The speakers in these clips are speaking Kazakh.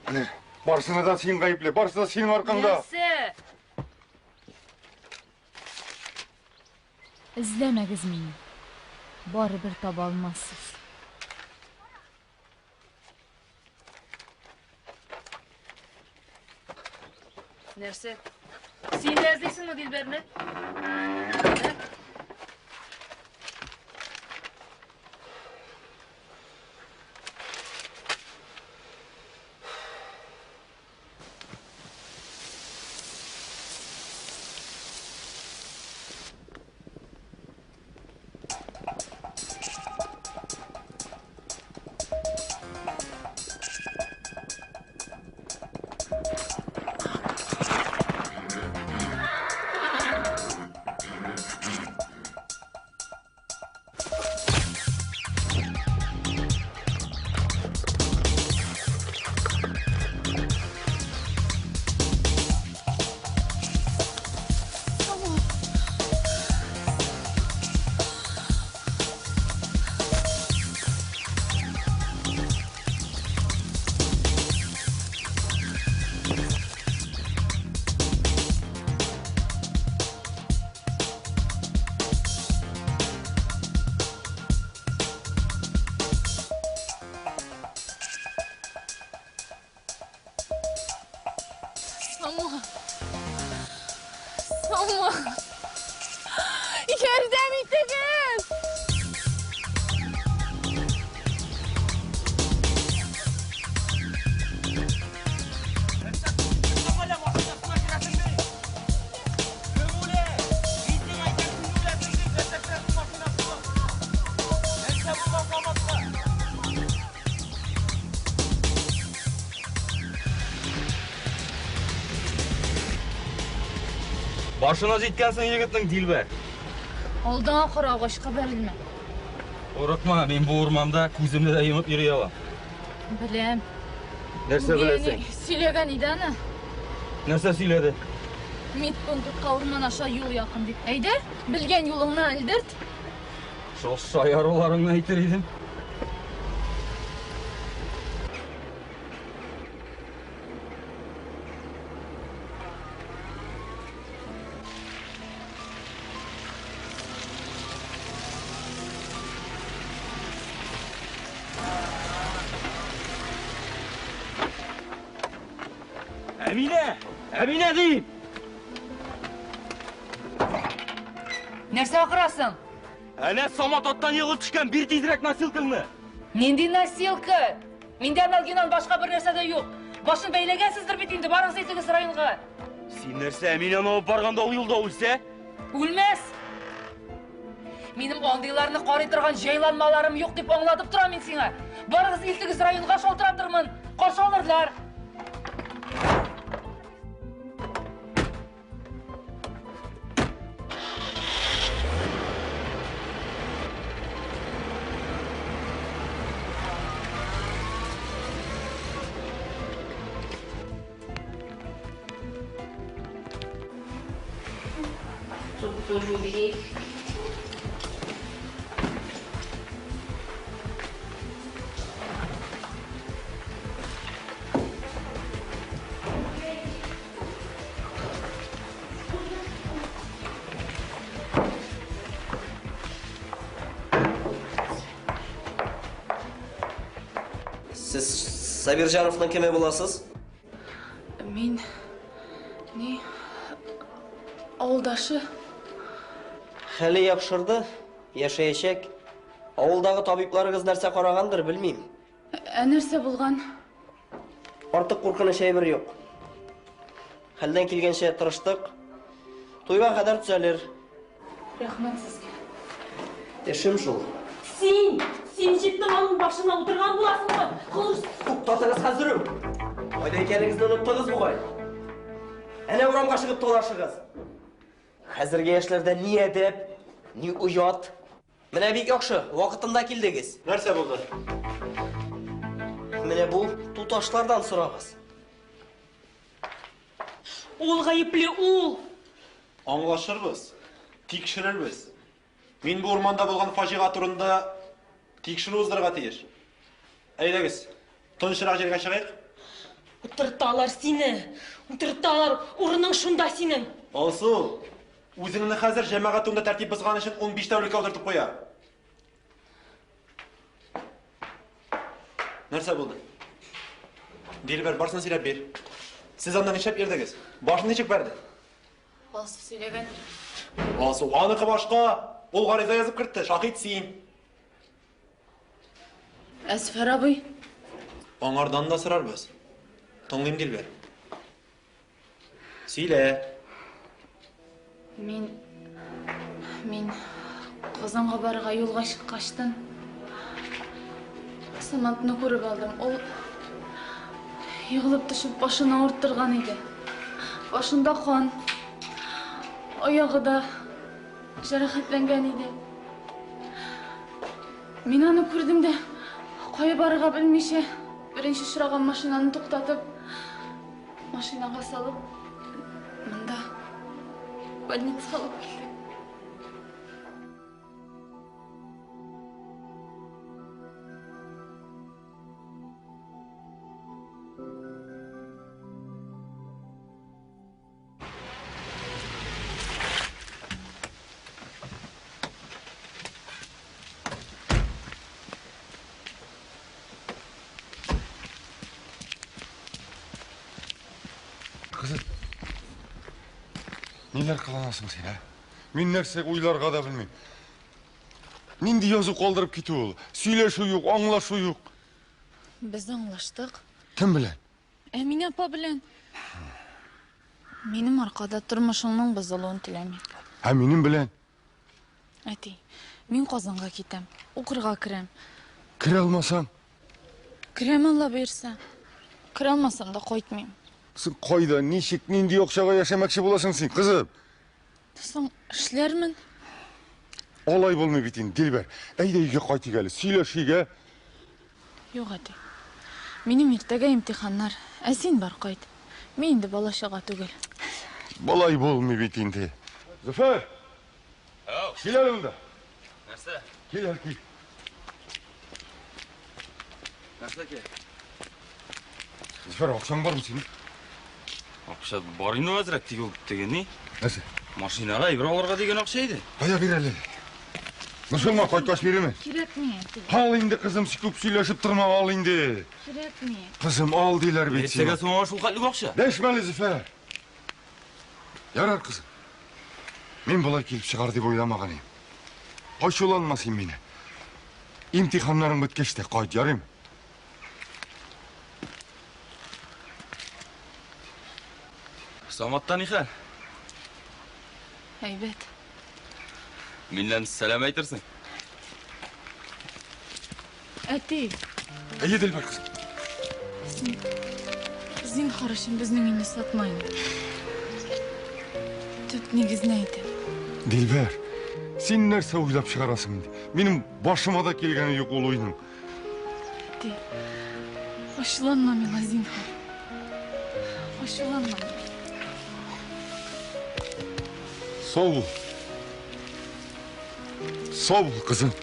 Міне, барысына да сен ғайыплы, барысы да сенің арқаңда. İzlemegіз meni. Bari bir tabi almazsız. Nerse? Sen de izleysin mi Dilber'ini? Ama yerden itiniz. Başına жеткенсің егеттің Dilber. Oldan құрағышқа берілме. Орықма, мен бұл орманда көзімді де еміп ерей алам. Білем. Нәрсе білесің? Сөйлеген иданы. Нәрсе сөйледі? Мит бұндыққа орман аша юл яқын деп. Әйдер, білген юлыңна әлдірт. Сол шайаруларыңны айтыр едім. Әмине дейіп! Нәрсе ақырасың? Әне самат оттан еліп түшкен бір тезірек насилкыңны. Ненде насилка? Менден алгеннан башқа бір нәрсе де жоқ. Башын бәйлегенсіздір бет енді барыңыз етігіз районға. Сен нәрсе Әминені алып барғанда ұйылда өлсе? Өлмес! Менің оңдайларыны қарай тұрған жайланмаларым жоқ деп оңладып тұрам мен сеңа. Барыңыз етігіз районға шолтыратырмын. Қаршы алырлар. Siz Sabirjanovның кеме боласыз? Мен... не... ауылдашы. Хәлі яқшырды, яшайшек. Ауылдағы табипларыңыз нәрсе қарағандыр, білмейм. Нәрсе болған? Артық қорқыныш әйбір жоқ. Хәлден келгенше тырыштық. Тойға қадар түзелер. Рахмет сізге. Ешім шул. Сен жеттің алың башына отырған боласың ғой. Қылыш. Тоқтатыңыз қазірім. Қайда екеніңізді ұныттыңыз бұғай. Әне ұрамға шығып толашығыз. Қазірге ешлерде не әдеп, не ұят. Міне бек яқшы, уақытында келдіңіз. Нәрсе болды? Міне бұл тұташлардан сұрағыз. Ол ғайыплы, ол. Аңлашырбыз, текшірірбіз. Мен бұл орманда болған фажиға турында текшіруыздырға тиіш. Әйдәгіз, тұншырақ жерге шығайық. Утырталар сені. Утырталар урының шунда синең. Алсу, үзеңне хәзер җәмәгать турында тәртип бозган өчен 15 тәүлеккә утыртып куя. Нәрсә булды? Дилбәр, барсын сөйләп бир. Сез анда нишләп йөрдегез? Башын ничек бәрде? Алсу сөйләгән. Алсу, аныкы башка. Ул гариза язып кертте, шахид син. Әсфәр абый. Аңардан да сорарбыз. Тыңлыйм, Дилбәр. Сөйлә. Мин Казанга барырга юлга чыккачтан Саматны күреп алдым. Ул егылып төшүп башын авырттырган иде. Башында қан, аягы да жаракатланган иде. Мин аны күрдем дә, кая барырга белмичә, беренче очраган машинаны туктатып, машинага салып, монда больницага алып килдек. Kızım. Neler kılanasın sen ha? Мен нәрсе ойларға да білмейм. Нинди язып қалдырып кету ол? Сөйлешу yok, аңлашу yok. Biz аңлаштык. Кім білен? Мин апа белән. Минем аркада тормышыңның бозылуын теләмим. Минем білен. Әти, мин Казанга китәм, укырга керәм. Кіре алмасаң? Керәм Алла бирсә. Керә алмасам да кайтмыйм. Сен қайда, ничек, нинди акчага яшәмәкче буласың син, кызым? Соң эшләрмен. Алай булмый бит инде, Дилбәр. Әйдә өйгә кайтыйк әле, сөйләшик, Юк, әти. Минем иртәгә имтиханнар. Син бар кайт. Мин инде балачага түгел. Балай булмый бит инде. Зөфәр! Кил әле монда. Нәрсә? Кил әле, кил. Нәрсә ке? Зөфәр, акчаң бармы синең? Акча бар инде әзрәк тигел деген ни? Нәрсә? Машинага ибр алырга деген акча иде. Кая бир әле? Мусулма кайткач бирәме? Кирәкми, әти. Ал инде, кызым, күп сөйләшеп торма, ал инде. Кирәкми. Кызым, ал диләр бит Әйтсәгә сиңа. соңга шул хәтлек акча. Дәшмәле, Зөфәр. Ярар, кызым. Мин болай килеп чыгар дип ойламаган идем. Ачуланма син мине. Имтиханнарың беткәч тә кайт, ярыймы? Саматтан ихәл. Әйбәт. Миннән сәлам әйтерсең. Әти, Әйе, Дилбәр, кызым. зинһар өчен безнең өйне сатмайм. Төп нигезне әйтәм. Дилбәр, син нәрсә уйлап чыгарасың инде? Минем башыма да килгәне юк ул уйның. Әти, ачуланма миңа, зинһар. Ачуланма. Сау бул. Сау бул, кызым.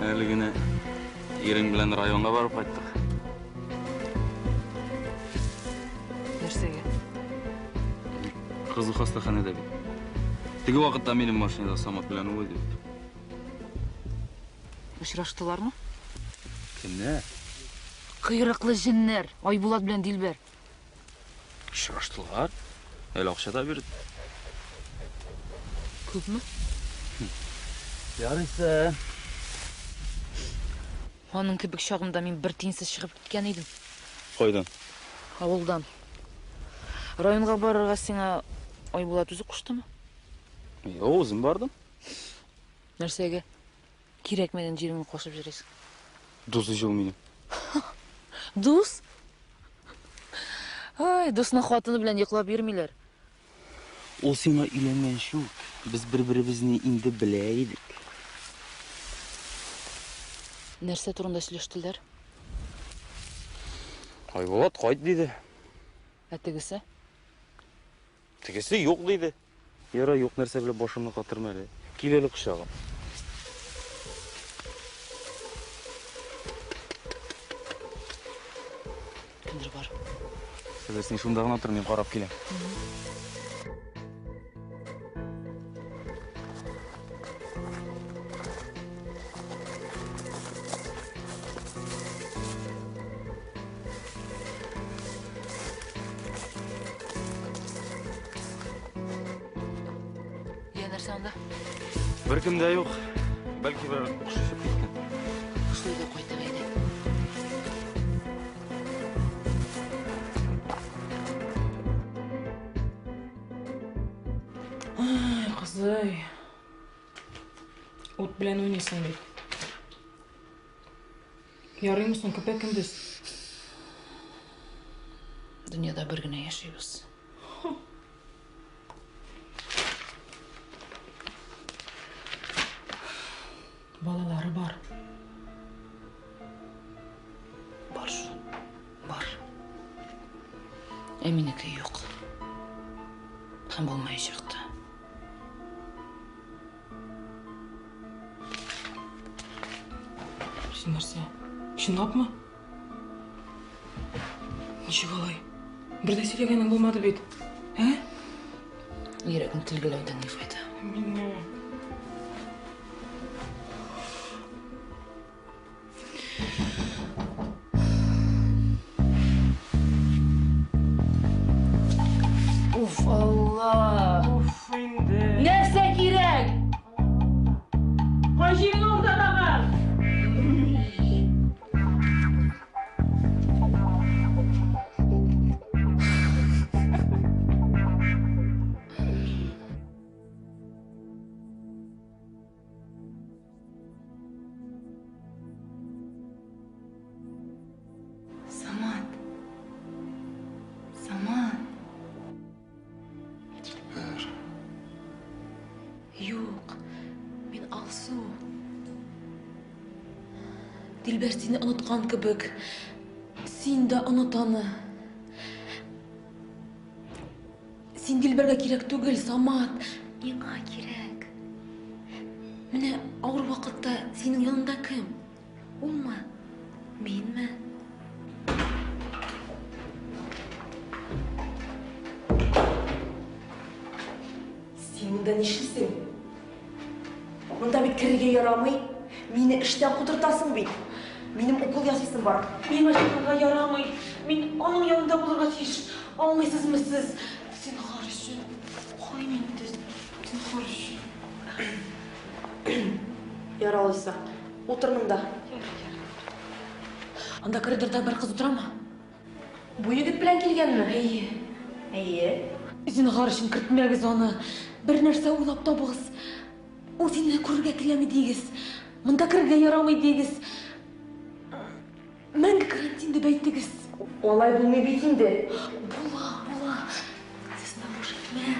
Әле генә ирең белән районга барып кайттык. Нәрсәгә? Кызы хастаханәдә бит. Теге вакытта минем машинада Самат белән ул иде. Очраштылармы? Кемнәр? Кыйрыклы җеннәр, Айбулат белән Дилбәр. Очраштылар. Әле акча да бирде. Күпме? Ярыйсы. Аның кебек чагымда мин бер тиенсез чыгып киткән идем. Кайдан? Авылдан. Районга барырга сиңа Айбулат үзе куштымы? Өзім бардым. Нәрсәгә? Кирәкмәгән җиремне кашып йөрисең. Дусы жыл минем. Дус? Ай, дусның хатыны белән йоклап йөрмиләр. Ул сиңа өйләнгән шул. Без бер-беребезне инде белә идек. Нәрсе турында сөйлештілер? Айболат қайт дейді. Тегісі? Тегесі жоқ дейді. Ера жоқ нәрсе біле башымны қатырма әлі. Келелі құшағым. Кімдір бар? Сәлесіне шундағын атыр, мен қарап келем. Нәрсе анда? Бір кімде жоқ. Бәлкі бір құш есіп кеткен. Құшлыйда қойды бәйді. Ай, қызай. От білән ойнайсың бет. Ярый мısың, көпек кімдіз? Дүнияда бір гіне яшайбыз. Балалары бар. Бар шу, бар. Әмінекі жоқ. Һәм болмай шықты. Сен нәрсе? Шынлап ма? Нешік алай? Бірде сөйлегенің болмады бет. Ә? Ерегін тілгілеуден не файда? Мені... Уф, Алла! Уф, енді... Нәрсе керек? Қойшының ортадағы! Самат. Самат. Yok, мен Алсу. Dilber seni unutkan kibik. Sen de unut onu. Sen Dilber'e gerek түгел, Самат. Неңа керек? Менә ауыр вакытта синең янында кем? Улмы? Менме? Сен монда нишлисең? Монда бит кирергә ярамый. Мине эштән кудыртасың бит. Минем укол ясыйсым бар. Миңа чыгарга ярамый. Мин аның янында булырга тиеш. Аңлыйсызмы сез? Син харышы. Кой мине тез. Син харышы. Яралыйса. Утыр монда. Анда коридорда бер кыз утырамы? Бу егет белән килгәнме? Әйе. Син харышын кертмәгез аны. Бер нәрсә уйлап табыгыз. Ул сине күрергә киләме дигез. Монда кергә ярамый дигез. Мәңге карантин дип әйтегез. Алай булмый бит инде. Була. Сез менә буш итмә.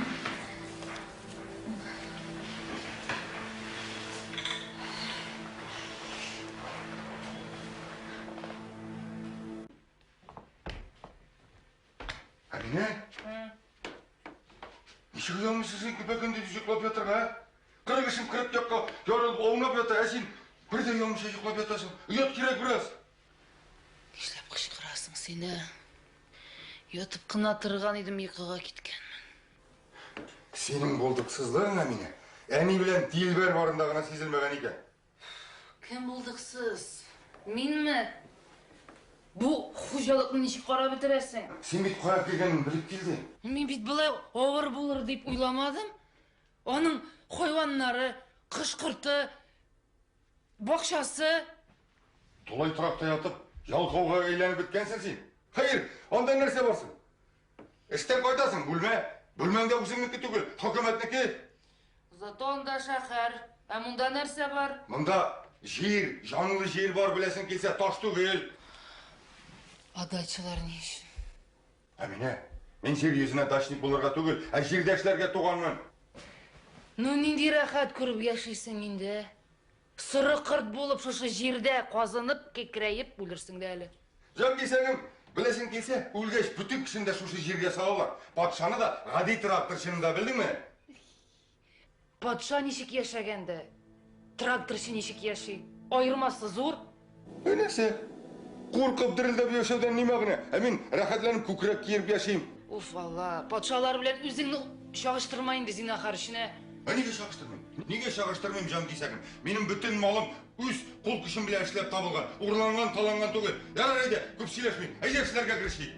Әмине? Нешік ұялмысың сен көпекенде жүклап жатырға? Қырық ішім кіріп жаққа жарылып оңнап жатыр, әсін бірде ұялмыша жүклап жатасың. Ұят керек біраз. Нешлеп қышқырасың сені? Ятып қына тұрған едім ұйқыға кеткенмін. Сенің болдықсызлығың, Әмине. Әни білән Дилбер барындағына сезілмеген екен. Кім болдықсыз? Мен ме? Бұл қожалықны нешік қара бітіресің? Сен бит қойап келгенін біліп келді. Мен бит бұлай ауыр болыр деп ойламадым. Оның хайуаннары, қышқырты, бақшасы. Толай тұрақта ятып, жалқауға айленіп біткенсің сен. Хайыр, ондай нәрсе барсың. Іштен қайтасың, бүлмеңде өзіңнікі түгіл, хөкіметнікі. Зато онда шәһәр, мұнда нәрсе бар? Мұнда жер, жанлы жер бар білесің келсе, таш түгел. Адайчылар не үшін? Әмине, мен жер yüzіне дашник болырға түгіл, жердәшлерге туғанмын. Ну, нендей рахат көріп яшайсың енді? Sırı kırt bulup şuşı jirde qazanıp, kekreyip ölürsün de әлі. Жан десеңім, білесің келсе, өлгеш бүтін кішінде шушы жерге салалар. Патшаны да ғади тракторшыны да білдің ме? Патша нешік яшагенді, тракторшы нешік яшай. Айырмасы зор. Өнесі, қорқып дірілдеп яшаудан не мағына? Мен рахатланып көкірек киіріп яшайым. Уф, Алла, патшалар білен өзіңні шағыштырмайын де зинахар ішіне. Неге шағыштырмайым? Неге шағыштырмайым жан десәкім? Менің бүтін малым өз қол күшім білен ішілеп табылған, ұрланған, таланған түгел. Ярар әйде, көп сөйлесмейін. Әйде ішілерге кірішейік.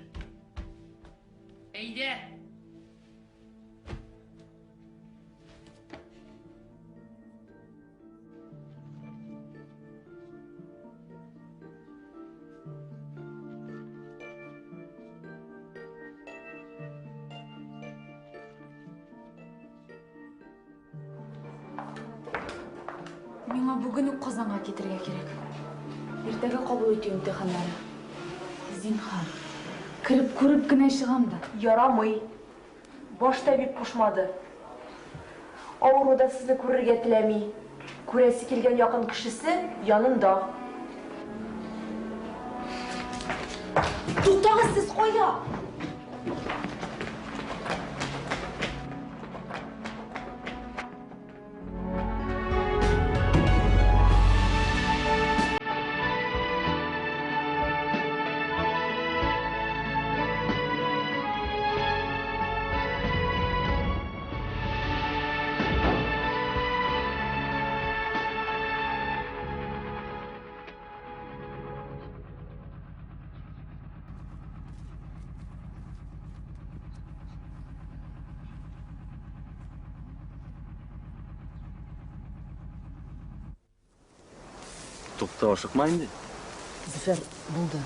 Әйде. Миңа бүгін үк Қазанға кетірге керек. Ертегі қабыл өтеу имтиханлары. Зинхар, кіріп көріп кіне шығамды. Ярамый. Башта бик қошмады. Ауруда сізді көрерге тіләмей. Көресі келген яқын кішісі янында. Туқтағыз сіз қойда! Топта ашықмайын де. Зіфер, болды.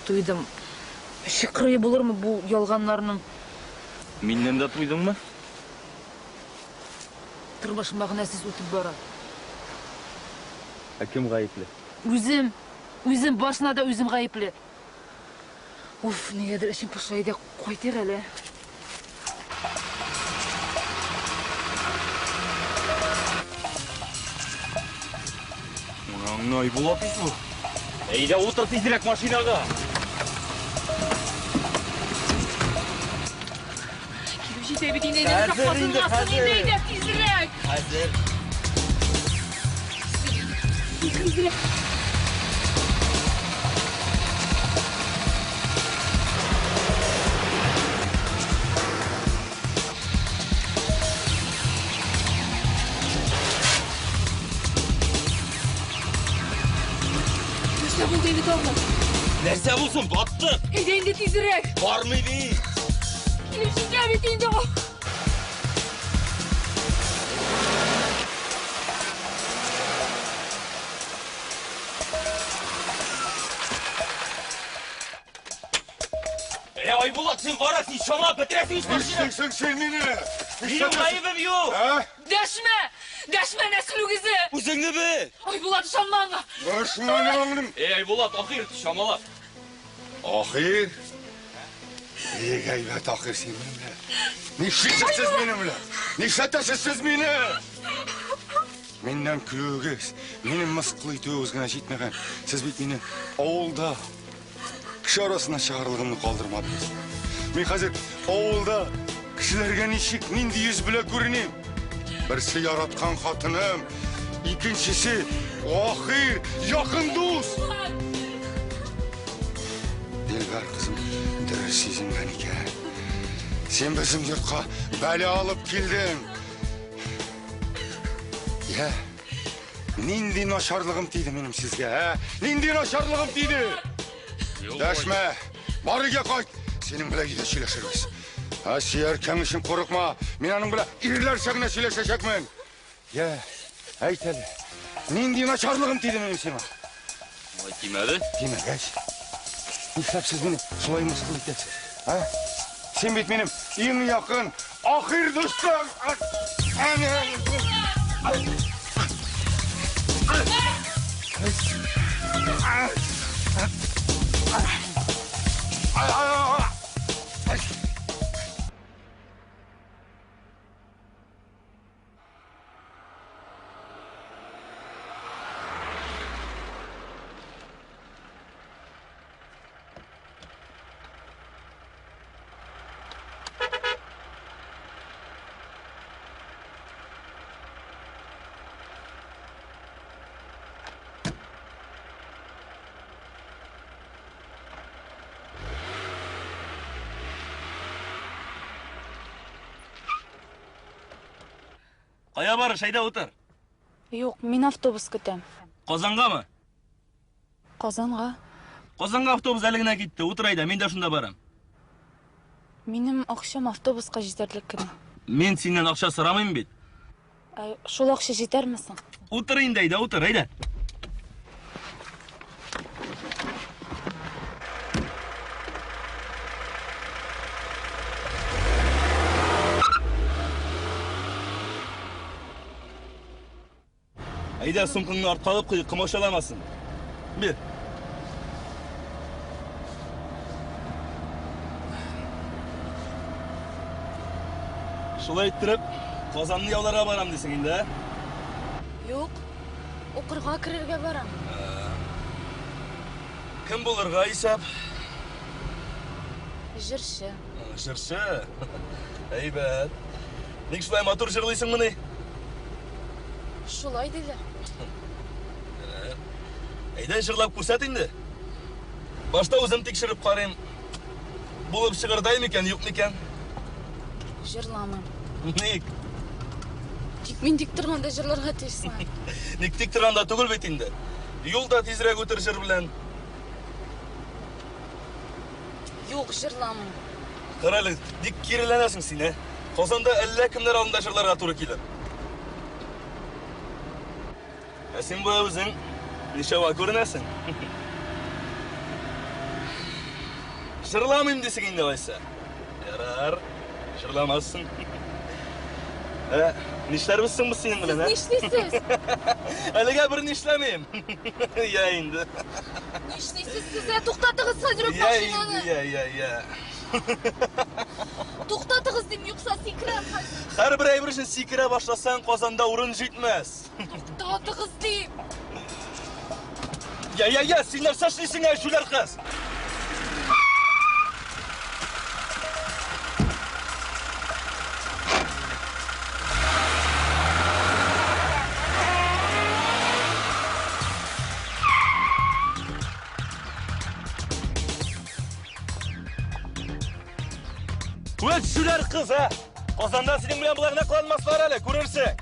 Туйдым. Шықыры болыр ма бұл ялғанларының? Меннен де туйдың ма? Тұрбашым мағынасыз өтіп бара. Кім ғайыплы? Өзім башына да өзім ғайыплы. Уф, негедір ішім пұшайды қойтер әлі. Ай, болады бұл. Әйде, отыр тезірек машинаға. Келіп жете бетейін дейдер, қақпасын қасын дейдер, тезірек. Әзір. Тезірек. Бұл дейді тоғын. Нәрсе болсын, батты. Едейінді тезірек. Бармайды. Келіп жете бетейінде ғой. Айболат, сен барасың, шама бітіресің іш машина. Сен мені? Менің ғайыбым жоқ. Дәшме! Дәшме нәсіл өгізі! Өзіңді бі. Айболат шамаңа! Башыманы оңым. Айболат, ақир, шамала. Ахир? Гайбет ахир сен менімle. Нешетесіз менімle? Нешетесіз мені? Меннен күлігіз, менің мысқылы өз ғана жетмеген. Сіз бет мені ауылда кіші арасына шығарылғымны қалдырмадыңыз. Мен қазір ауылда кішілерге нешік ненді ез біле көрінем. Бірсі яратқан қатыным, екіншісі Ахир, жақын дос. Делбар қызым, дұры сезінген екен. Сен біздің жұртқа бәле алып келдің. Я, нендей нашарлығым тейді менің сізге, нендей нашарлығым тейді. Дәшме, бар үйге қайт, сенің біле кейде сөйлесерміз. Сиер кәң үшін қорықма, мен аның біле ирлер шағына сөйлесешекмен. Я, әйт әлі, нендей нашарлығым тейді менің сені. Тимеді? Тимеді, әш. Нештеп сіз мені солай мысқыл етесіз? Сен бет менің ең яқын Ахир достым. Қая барыш, айда отыр. Yo'q, men avtobus kutam. Qozongami? Qozonga. Qozonga avtobus әлігіне кетті. Отыр айда, мен де шында барам. Menim oqshom avtobusga jetarlik kuni. Мен сенен ақша сұрамайым бет. Shol oqsha jetarmisan? Отыр енді айда, отыр айда. Айда сумкаңны артқалып қой, қымаушаламасын. Бер. Шулай тұрып, Qozonni yavlarga baram desing endi. Yo'q, o'qirga kirarga baram. Kim bo'lirga hisob? Jirshi. Jirshi. Aybat. Ник shulay motor jig'laysan buni? Shulay deylar. Aydan jig'lab ko'rsat endi. Boshda o'zim tekshirib qarayim. Bo'lib chiqardaymi ekan, yo'qmi ekan? Jirlaman. Ник? Men dik turganda jirlarga teshsan. Ник dik turganda tugul bet endi. Yo'lda tezroq o'tir jir bilan. Yo'q, jirlaman. Qarali, dik kerilanasan sen, ha? Qozonda alla kimlar oldida jirlarga to'g'ri keladi. Sen bu o'zing nishava ko'rinasan. Shirlamayim desang endi oysa. Yarar, shirlamassin. Nishlarmisiz bu sening bilan, ha? Nishlaysiz? Haliga bir nishlamayim. Ya endi. Nishlaysiz, siz to'xtatasiz hozir mashinani. Ya. To'xtatasiz deb yo'qsa sikrab. Har bir aybrishni sikira boshlasan, Qozonda o'rin yetmas. To'xtatasiz deb. Ya, senlar sochlaysan ay shular qiz. O'z shular qiz, ha. Qozonda sening bilan bular nima qilmaslar hali, ko'rarsan.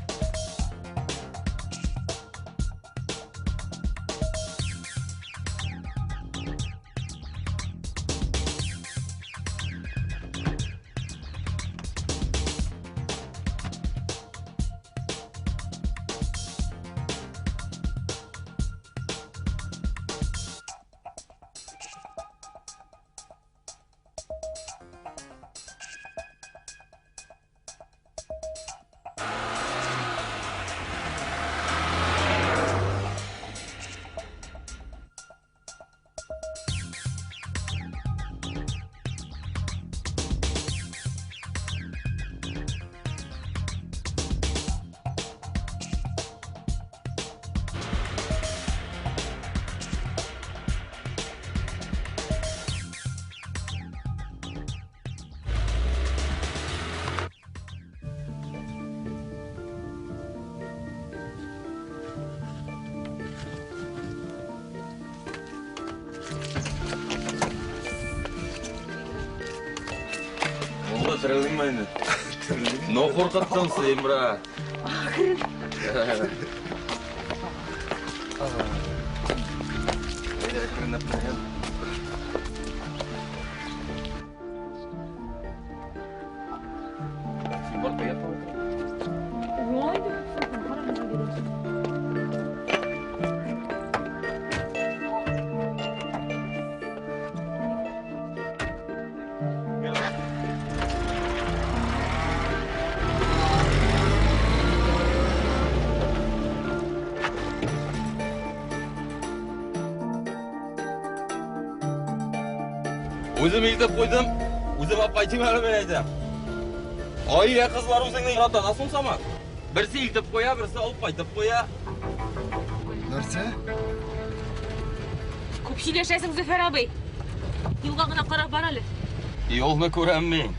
Tırıldın mı yine? Ne korkattın sen bra? O'zim iltib qo'ydim, o'zim olib qaytaymi hali men aytdim. Oila qizlar o'zingning ota-onasi bo'lsa-mi? Birisi iltib qo'ya, birisi olib qaytib qo'ya. Narsa? Ko'p yashaysiz Zufar abi. Yo'lga qarab borali. Yo'lni ko'raman men.